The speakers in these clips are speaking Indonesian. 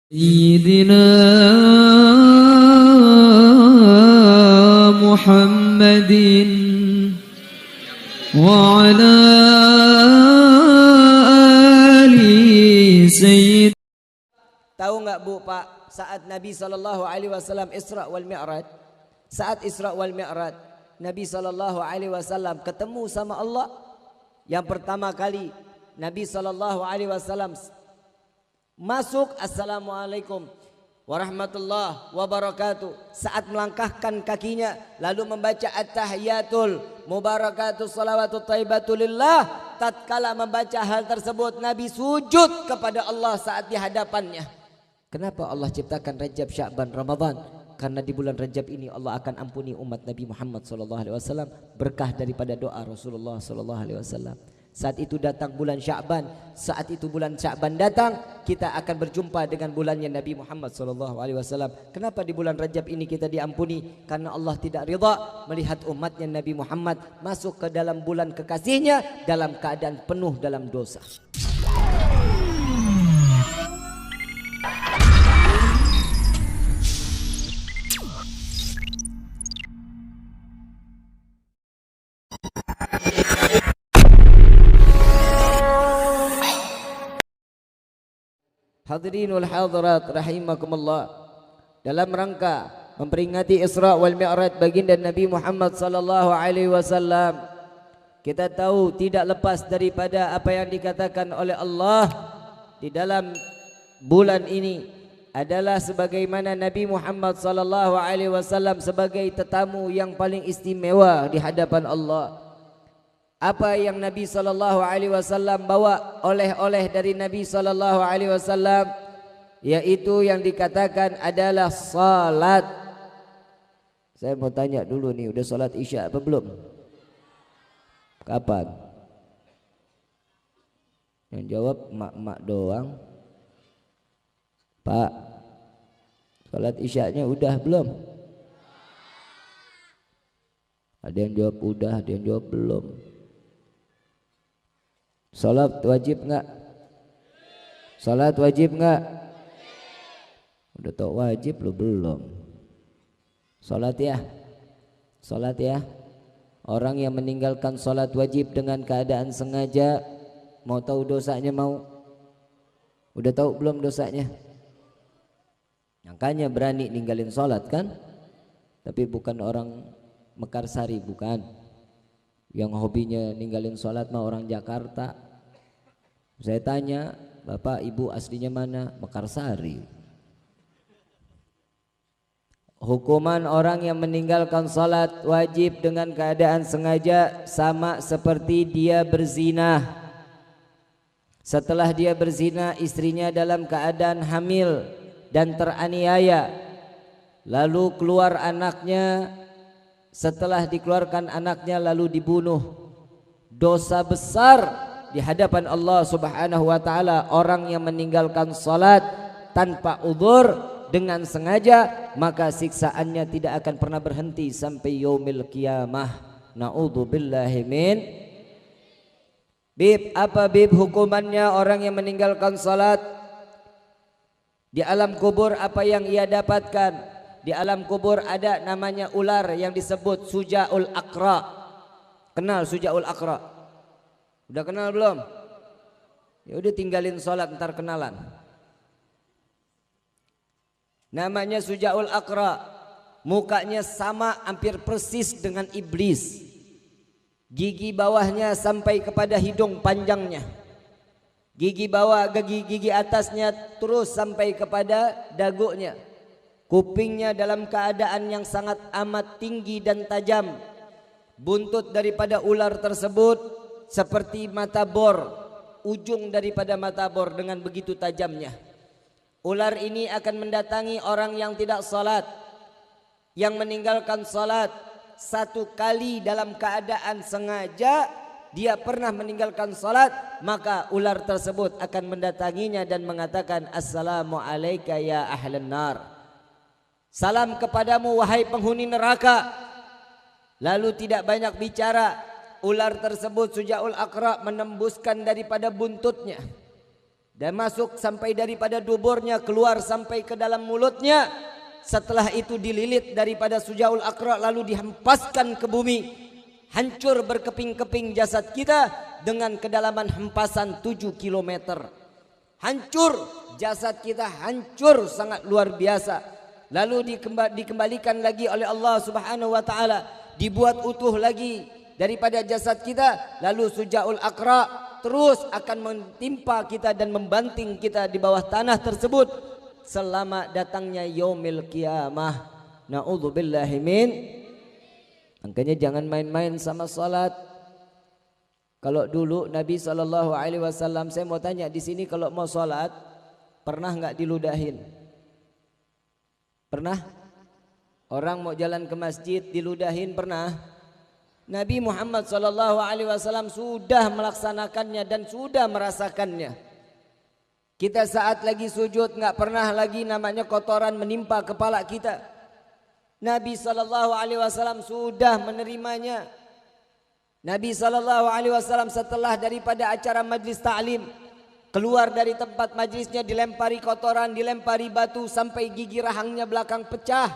سيدنا محمد وعلى آل سيد. Tahu nggak Bu Pak, saat Nabi SAW Isra wal Mi'raj, saat Isra wal Mi'raj, Nabi SAW ketemu sama Allah. Yang pertama kali Nabi SAW masuk, assalamualaikum warahmatullahi wabarakatuh. Saat melangkahkan kakinya lalu membaca at-tahiyatul mubarakatuh salawatut thayyibatulillah. Tatkala membaca hal tersebut Nabi sujud kepada Allah saat di hadapannya. Kenapa Allah ciptakan Rajab, Sya'ban, Ramadan? Karena di bulan Rajab ini Allah akan ampuni umat Nabi Muhammad SAW, berkah daripada doa Rasulullah SAW. Saat itu datang bulan Sya'ban, saat itu bulan Sya'ban datang, kita akan berjumpa dengan bulannya Nabi Muhammad SAW. Kenapa di bulan Rajab ini kita diampuni? Karena Allah tidak ridha melihat umatnya Nabi Muhammad masuk ke dalam bulan kekasihnya dalam keadaan penuh dalam dosa. Hadirin wal hadirat rahimakumullah, dalam rangka memperingati Isra wal Mi'raj baginda Nabi Muhammad sallallahu alaihi wasallam, kita tahu tidak lepas daripada apa yang dikatakan oleh Allah di dalam bulan ini adalah sebagaimana Nabi Muhammad sallallahu alaihi wasallam sebagai tetamu yang paling istimewa di hadapan Allah. Apa yang Nabi sallallahu alaihi wasallam bawa oleh-oleh dari Nabi sallallahu alaihi wasallam, yaitu yang dikatakan adalah salat. Saya mau tanya dulu nih, udah salat Isya apa belum? Kapan? Yang jawab mak-mak doang. Pak, salat Isyanya udah belum? Ada yang jawab udah, ada yang jawab belum. Salat wajib enggak? Salat wajib enggak? Udah tau wajib lo belum? Salat ya? Salat ya? Orang yang meninggalkan salat wajib dengan keadaan sengaja, mau tahu dosanya mau? Udah tahu belum dosanya? Makanya berani ninggalin salat kan? Tapi bukan orang Mekarsari, bukan. Yang hobinya ninggalin salat mah orang Jakarta. Saya tanya, Bapak Ibu aslinya mana? Mekarsari. Hukuman orang yang meninggalkan salat wajib dengan keadaan sengaja sama seperti dia berzina. Setelah dia berzina, istrinya dalam keadaan hamil dan teraniaya, lalu keluar anaknya. Setelah dikeluarkan anaknya lalu dibunuh, dosa besar di hadapan Allah Subhanahu wa taala. Orang yang meninggalkan salat tanpa udzur dengan sengaja, maka siksaannya tidak akan pernah berhenti sampai yaumil qiyamah. Naudzubillahi min. Bib, apa bib hukumannya orang yang meninggalkan salat? Di alam kubur apa yang ia dapatkan? Di alam kubur ada namanya ular yang disebut Sujaul Aqra. Kenal Sujaul Aqra? Udah kenal belum? Ya udah tinggalin sholat ntar kenalan. Namanya Sujaul Aqra. Mukanya sama hampir persis dengan iblis. Gigi bawahnya sampai kepada hidung panjangnya. Gigi bawah, gigi atasnya terus sampai kepada dagunya. Kupingnya dalam keadaan yang sangat amat tinggi dan tajam. Buntut daripada ular tersebut seperti mata bor, ujung daripada mata bor dengan begitu tajamnya. Ular ini akan mendatangi orang yang tidak salat, yang meninggalkan salat satu kali dalam keadaan sengaja. Dia pernah meninggalkan salat, maka ular tersebut akan mendatanginya dan mengatakan, Assalamu alayka ya ahlan nar. Salam kepadamu wahai penghuni neraka. Lalu tidak banyak bicara, ular tersebut Sujaul Aqra menembuskan daripada buntutnya dan masuk sampai daripada duburnya, keluar sampai ke dalam mulutnya. Setelah itu dililit daripada Sujaul Aqra, lalu dihempaskan ke bumi. Hancur berkeping-keping jasad kita dengan kedalaman hempasan 7 kilometer. Hancur, jasad kita hancur sangat luar biasa. Lalu dikembalikan lagi oleh Allah Subhanahu wa taala, dibuat utuh lagi daripada jasad kita. Lalu Sujaul Aqra terus akan mentimpa kita dan membanting kita di bawah tanah tersebut selama datangnya yaumil qiyamah. Na'udzubillahi min. Makanya jangan main-main sama salat. Kalau dulu Nabi SAW, saya mau tanya di sini, kalau mau salat pernah enggak diludahin? Pernah? Orang mau jalan ke masjid diludahin pernah? Nabi Muhammad SAW sudah melaksanakannya dan sudah merasakannya. Kita saat lagi sujud enggak pernah lagi namanya kotoran menimpa kepala kita. Nabi SAW sudah menerimanya. Nabi SAW setelah daripada acara majlis ta'lim, keluar dari tempat majlisnya dilempari kotoran, dilempari batu sampai gigi rahangnya belakang pecah.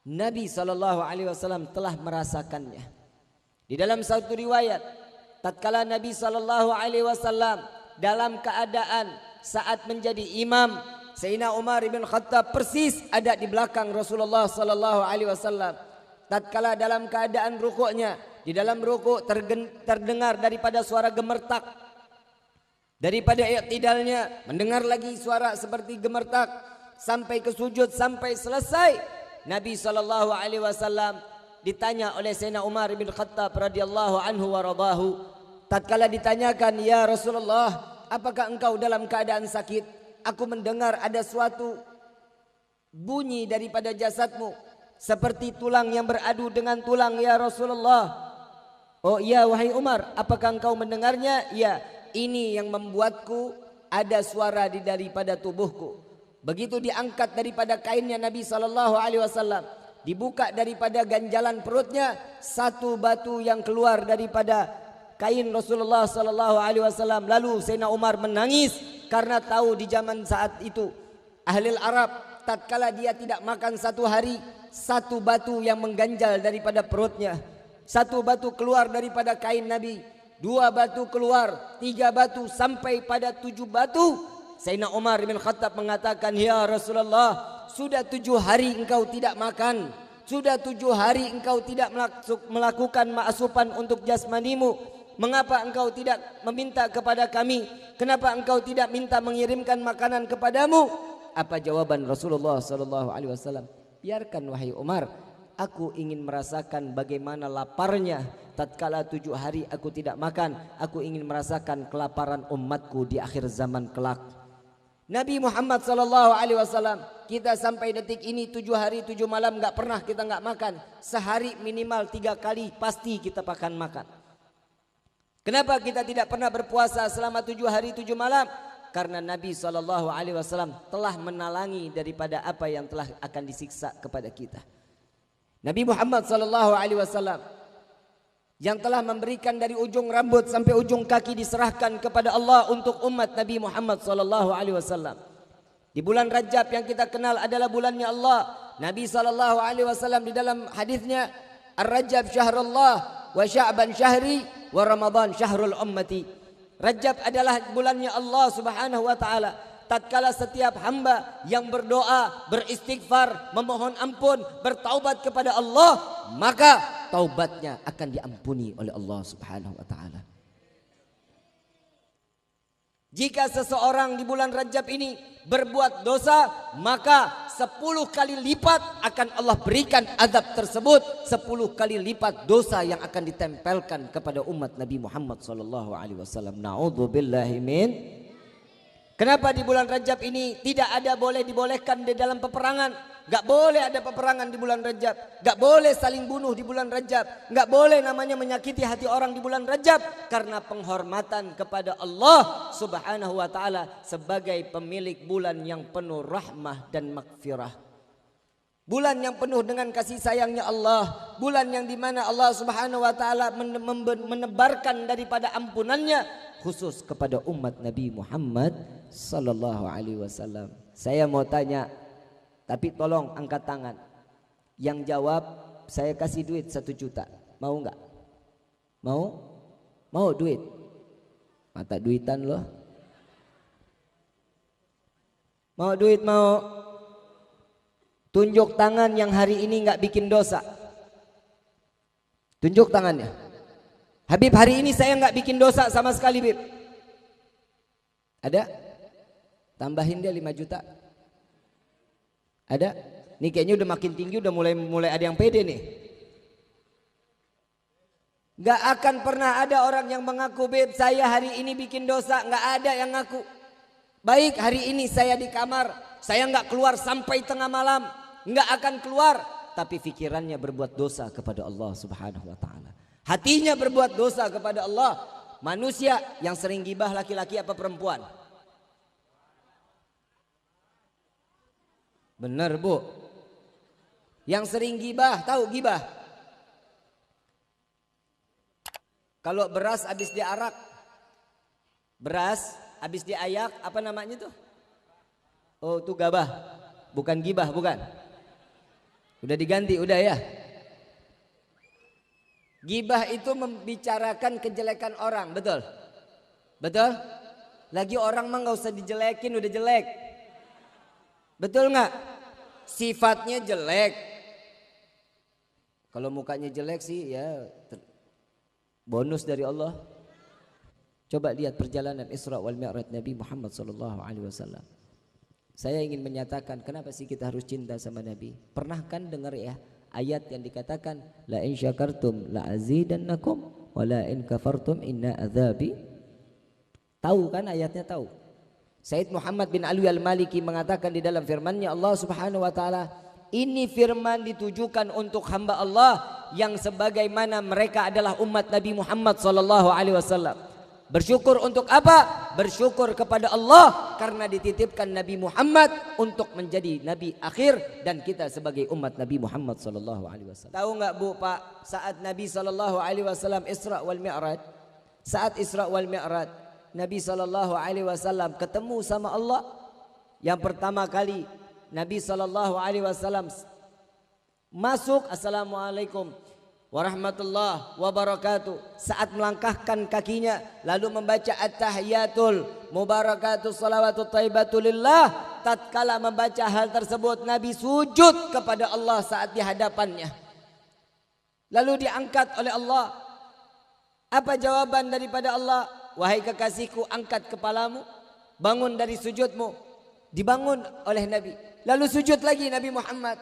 Nabi SAW telah merasakannya. Di dalam satu riwayat, tatkala Nabi SAW dalam keadaan saat menjadi imam, Sayyidina Umar bin Khattab persis ada di belakang Rasulullah SAW. Tatkala dalam keadaan rukuknya, di dalam rukuk terdengar daripada suara gemertak. Daripada i'tidalnya mendengar lagi suara seperti gemertak, sampai ke sujud, sampai selesai. Nabi SAW ditanya oleh Sayyidina Umar bin Khattab radhiyallahu anhu wa radahu. Tatkala ditanyakan, ya Rasulullah, apakah engkau dalam keadaan sakit? Aku mendengar ada suatu bunyi daripada jasadmu seperti tulang yang beradu dengan tulang, ya Rasulullah. Oh iya wahai Umar, apakah engkau mendengarnya? Ya, ini yang membuatku ada suara di daripada tubuhku. Begitu diangkat daripada kainnya Nabi SAW, dibuka daripada ganjalan perutnya, satu batu yang keluar daripada kain Rasulullah SAW. Lalu Sayyidina Umar menangis karena tahu di zaman saat itu ahli Arab, tatkala dia tidak makan satu hari, satu batu yang mengganjal daripada perutnya, satu batu keluar daripada kain Nabi, dua batu keluar, tiga batu, sampai pada 7 batu. Sayyidina Umar bin Khattab mengatakan, ya Rasulullah, sudah 7 hari engkau tidak makan, sudah 7 hari engkau tidak melakukan ma'asupan untuk jasmanimu. Mengapa engkau tidak meminta kepada kami? Kenapa engkau tidak minta mengirimkan makanan kepadamu? Apa jawaban Rasulullah SAW? Biarkan wahai Umar, aku ingin merasakan bagaimana laparnya tatkala 7 hari aku tidak makan. Aku ingin merasakan kelaparan umatku di akhir zaman kelak. Nabi Muhammad SAW, kita sampai detik ini 7 hari 7 malam enggak pernah kita enggak makan. Sehari minimal 3 kali pasti kita makan. Kenapa kita tidak pernah berpuasa selama 7 hari 7 malam? Karena Nabi SAW telah menalangi daripada apa yang telah akan disiksa kepada kita. Nabi Muhammad SAW yang telah memberikan dari ujung rambut sampai ujung kaki diserahkan kepada Allah untuk umat Nabi Muhammad SAW. Di bulan Rajab yang kita kenal adalah bulannya Allah. Nabi SAW di dalam hadisnya, Ar-Rajab syahrullah wa Sya'ban syahri wa Ramadan syahrul ummati. Rajab adalah bulannya Allah Subhanahu wa taala. Tatkala setiap hamba yang berdoa, beristighfar, memohon ampun, bertaubat kepada Allah, maka taubatnya akan diampuni oleh Allah Subhanahu wa taala. Jika seseorang di bulan Rajab ini berbuat dosa, maka 10 kali lipat akan Allah berikan azab tersebut, 10 kali lipat dosa yang akan ditempelkan kepada umat Nabi Muhammad SAW. Na'udzubillahi min. Kenapa di bulan Rajab ini tidak ada dibolehkan di dalam peperangan? Gak boleh ada peperangan di bulan Rajab. Gak boleh saling bunuh di bulan Rajab. Gak boleh namanya menyakiti hati orang di bulan Rajab. Karena penghormatan kepada Allah Subhanahu wa ta'ala sebagai pemilik bulan yang penuh rahmah dan maghfirah. Bulan yang penuh dengan kasih sayangnya Allah. Bulan yang dimana Allah Subhanahu wa ta'ala menebarkan daripada ampunannya. khusus kepada umat Nabi Muhammad sallallahu alaihi wasallam. Saya mau tanya, tapi tolong angkat tangan. Yang jawab, saya kasih duit 1 juta. Mau enggak? Mau? Mau duit? Mata duitan loh. Mau duit mau? Tunjuk tangan yang hari ini enggak bikin dosa. Tunjuk tangannya. Habib, hari ini saya enggak bikin dosa sama sekali, Bib. Ada? Tambahin dia 5 juta. Ada? Ini kayaknya udah makin tinggi, udah mulai ada yang pede nih. Gak akan pernah ada orang yang mengaku, Beb, saya hari ini bikin dosa. Gak ada yang ngaku. Baik, hari ini saya di kamar, saya gak keluar sampai tengah malam. Gak akan keluar. Tapi pikirannya berbuat dosa kepada Allah subhanahu wa ta'ala. Hatinya berbuat dosa kepada Allah. Manusia yang sering gibah laki-laki apa perempuan? Benar, Bu. Yang sering gibah, tahu gibah? Kalau beras habis diarak, beras habis diayak, apa namanya tuh? Oh, itu gabah. Bukan gibah, bukan. Udah diganti, udah ya. Gibah itu membicarakan kejelekan orang, betul? Betul? Lagi orang mah nggak usah dijelekin, udah jelek. Betul nggak? Sifatnya jelek. Kalau mukanya jelek sih ya bonus dari Allah. Coba lihat perjalanan Isra wal Mi'raj Nabi Muhammad sallallahu alaihi wasallam. Saya ingin menyatakan kenapa sih kita harus cinta sama Nabi? Pernah kan dengar ya ayat yang dikatakan la in syakartum la azidannakum wa la in kafartum inna adzabi? Tahu kan ayatnya, tahu? Said Muhammad bin Alwi al-Maliki mengatakan di dalam firman-Nya Allah Subhanahu wa taala, ini firman ditujukan untuk hamba Allah yang sebagaimana mereka adalah umat Nabi Muhammad sallallahu alaihi wasallam. Bersyukur untuk apa? Bersyukur kepada Allah karena dititipkan Nabi Muhammad untuk menjadi nabi akhir dan kita sebagai umat Nabi Muhammad sallallahu alaihi wasallam. Tahu enggak, Bu, Pak, saat Nabi sallallahu alaihi wasallam Isra wal Mi'raj, saat Isra wal Mi'raj Nabi sallallahu alaihi wasallam ketemu sama Allah. Yang pertama kali Nabi sallallahu alaihi wasallam masuk, assalamualaikum warahmatullahi wabarakatuh. Saat melangkahkan kakinya lalu membaca at-tahiyatul mubarakatuh salawatut thayyibatulillah. Tatkala membaca hal tersebut Nabi sujud kepada Allah saat di hadapannya. Lalu diangkat oleh Allah. Apa jawaban daripada Allah? Wahai kekasihku, angkat kepalamu, bangun dari sujudmu. Dibangun oleh Nabi. Lalu sujud lagi Nabi Muhammad.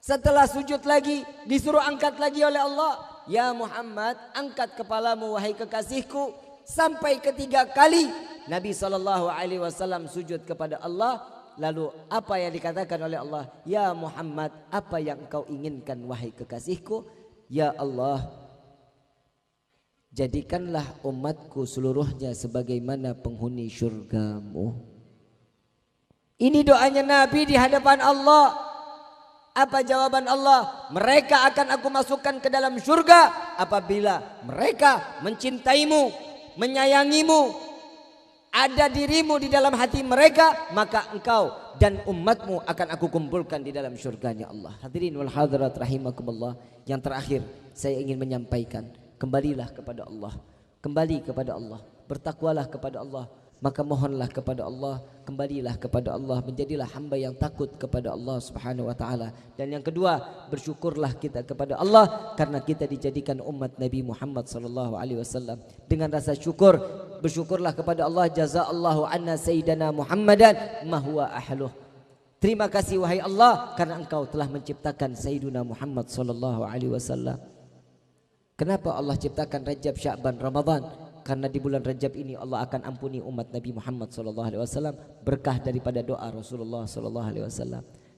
Setelah sujud lagi disuruh angkat lagi oleh Allah. Ya Muhammad, angkat kepalamu wahai kekasihku. Sampai 3 kali Nabi SAW sujud kepada Allah. Lalu apa yang dikatakan oleh Allah? Ya Muhammad, apa yang engkau inginkan wahai kekasihku? Ya Allah, jadikanlah umatku seluruhnya sebagaimana penghuni syurgamu. Ini doanya Nabi di hadapan Allah. Apa jawaban Allah? Mereka akan aku masukkan ke dalam syurga apabila mereka mencintaimu, menyayangimu, ada dirimu di dalam hati mereka, maka engkau dan umatmu akan aku kumpulkan di dalam syurganya Allah. Hadirin wal hadirat rahimakumullah. Yang terakhir saya ingin menyampaikan, kembalilah kepada Allah. Kembali kepada Allah. Bertakwalah kepada Allah. Maka mohonlah kepada Allah, kembalilah kepada Allah, menjadilah hamba yang takut kepada Allah Subhanahu wa taala. Dan yang kedua, bersyukurlah kita kepada Allah karena kita dijadikan umat Nabi Muhammad sallallahu alaihi wasallam. Dengan rasa syukur, bersyukurlah kepada Allah, jazaallahu anna sayyidana Muhammadan ma huwa ahluh. Terima kasih wahai Allah karena engkau telah menciptakan Sayyiduna Muhammad sallallahu alaihi wasallam. Kenapa Allah ciptakan Rajab, Sya'ban, Ramadan? Karena di bulan Rajab ini Allah akan ampuni umat Nabi Muhammad SAW. Berkah daripada doa Rasulullah SAW.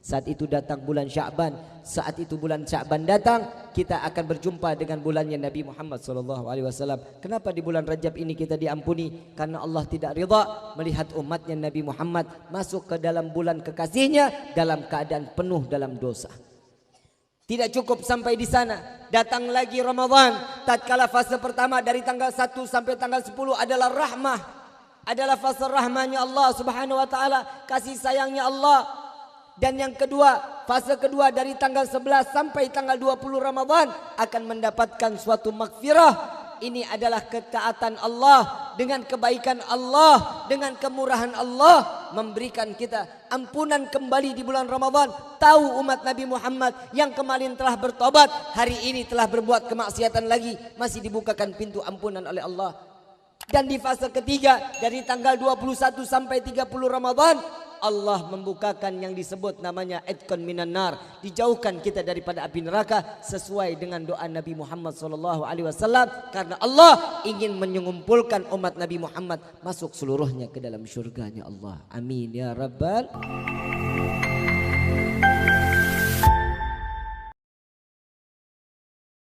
Saat itu datang bulan Sya'ban. Saat itu bulan Sya'ban datang, kita akan berjumpa dengan bulannya Nabi Muhammad SAW. Kenapa di bulan Rajab ini kita diampuni? Karena Allah tidak ridha melihat umatnya Nabi Muhammad masuk ke dalam bulan kekasihnya dalam keadaan penuh dalam dosa. Tidak cukup sampai di sana. Datang lagi Ramadan. Tatkala fase pertama dari tanggal 1 sampai tanggal 10 adalah rahmah. Adalah fase rahmahnya Allah subhanahu wa ta'ala. Kasih sayangnya Allah. Dan yang kedua, fase kedua dari tanggal 11 sampai tanggal 20 Ramadan akan mendapatkan suatu maghfirah. Ini adalah ketaatan Allah dengan kebaikan Allah, dengan kemurahan Allah memberikan kita ampunan kembali di bulan Ramadan. Tahu umat Nabi Muhammad yang kemarin telah bertobat, hari ini telah berbuat kemaksiatan lagi, masih dibukakan pintu ampunan oleh Allah. Dan di fase ketiga dari tanggal 21 sampai 30 Ramadan Allah membukakan yang disebut namanya Idqan minan nar, dijauhkan kita daripada api neraka sesuai dengan doa Nabi Muhammad SAW, karena Allah ingin mengumpulkan umat Nabi Muhammad masuk seluruhnya ke dalam syurganya Allah. Amin ya rabbal